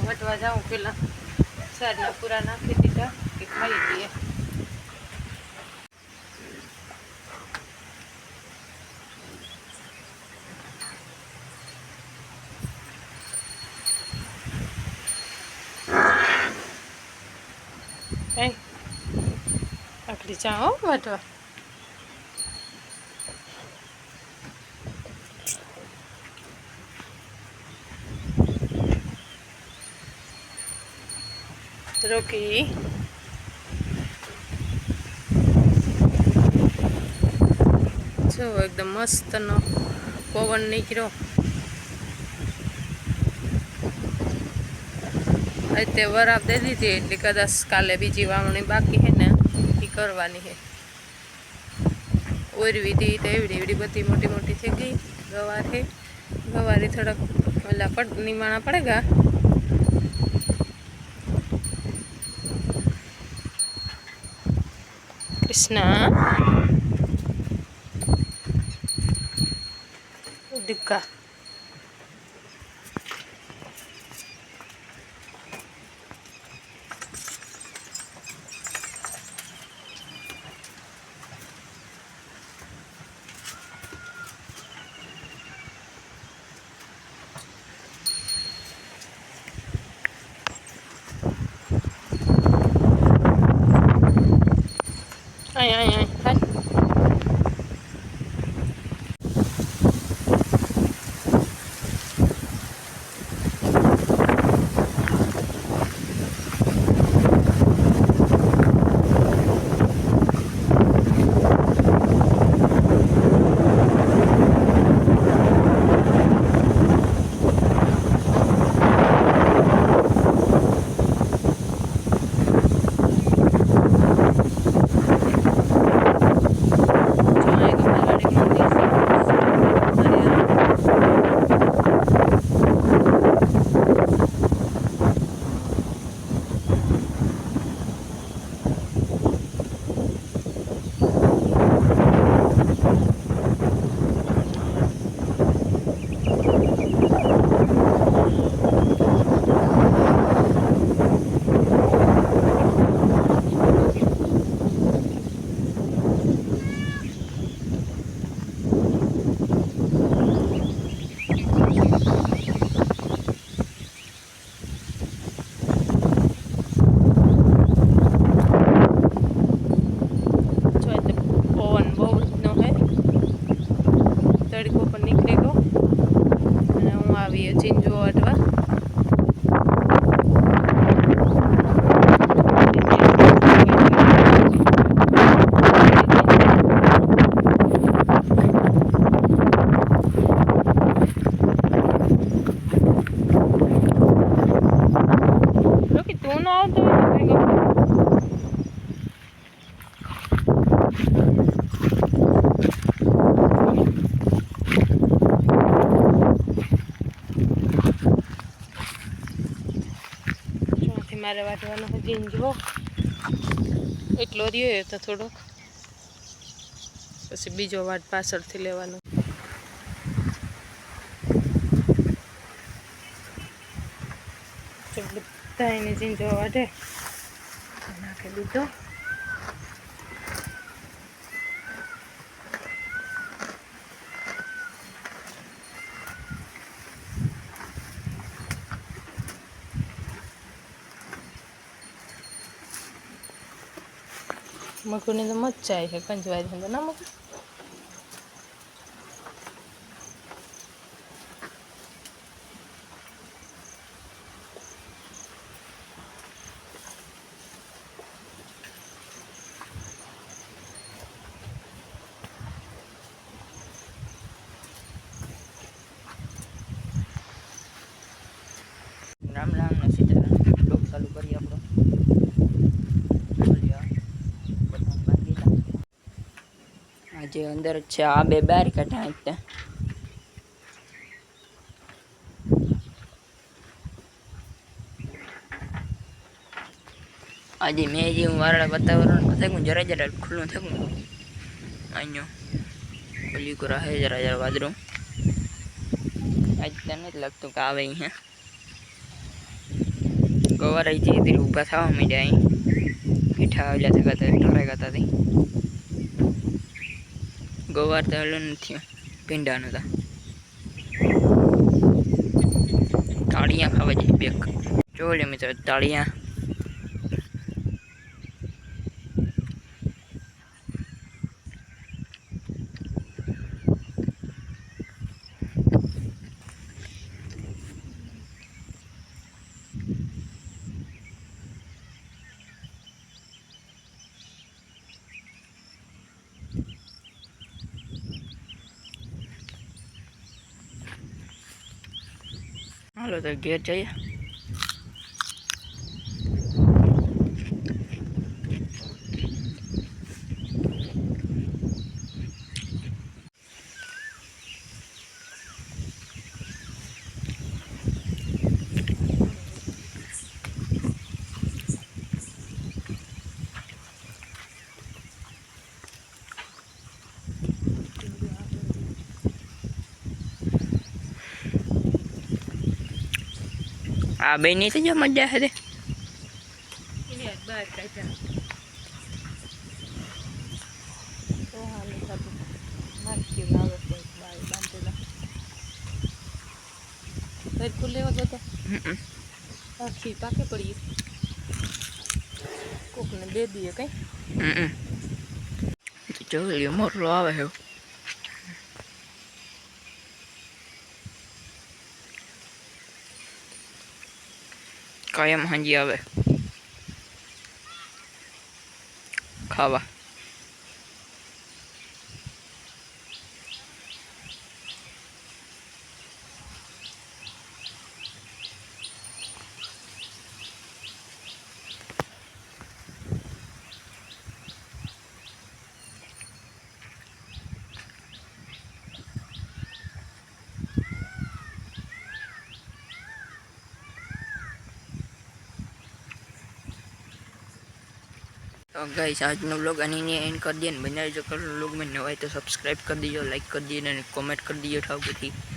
વટવા જાઉં પેલા સારના પૂરા નાખી દીધા કે ખાઈ લઈએ. કઈ આખરી જાઓ વટવા. રોકી જો એકદમ મસ્તનો પવન નીકળ્યો. અત્યારે વરાપ દઈ દીધી એટલે કદાચ કાલે બીજી વાવણી બાકી છે ને એ કરવાની છે. ઓરવી હતી તો એવડી એવડી બધી મોટી મોટી થઈ ગઈ. ગવાર છે, ગવારી થોડાક ઓલા નિમાણા પડેગા. કૃષ્ણ डिग्गा आई आई आई हाय मारे वाटवानो जींजो एटलो रह्यो तो थोड़ोक पछी बीजो वाट पाछळथी लेवानो। बधाने जींजो वाटे नाखी दीधो। मकू ने तो मजा आई है कंजवाई है ना मकू। राम राम ने सीताराम ब्लॉग चालू करिए आपको। आज अंदर आ बे बार काटा है आज मैं जी वारा वातावरण पता जरा जरा खुल्लू थे अँ खुली को है जरा जरा वादरू आज तो नहीं लगत कि आवे है ગવાર આવી જઈએ ત્યારે ઊભા થવા માંડ્યા અહીં પીઠા આવેલા થતા ઢોરાઈ ગયા હતી ગવાર તો હલો નથી ભીંડાનો હતા તાળિયા ખાવા જઈએ બેક જોડે મિત્રો તાળિયા હાલો તો ઘેર જઈએ આ બે ની જ મજા હે બહાર કાઢ્યા તો હાલ નાખ્યું લાવે છે બાર બાંધેલા સરખું લેવા જતો આખી પાકે પડી કોકને દે દઈએ કઈ જો મોરલો આવે છે કાયમ હાંજી આવે ખાવા तो गाइस आज नो व्लॉग अनी एंड कर दिया बना जो कर लोग में नवाई तो सब्सक्राइब कर दीजिए लाइक कर दीजिए कमेंट कर दीजिए ठाकुर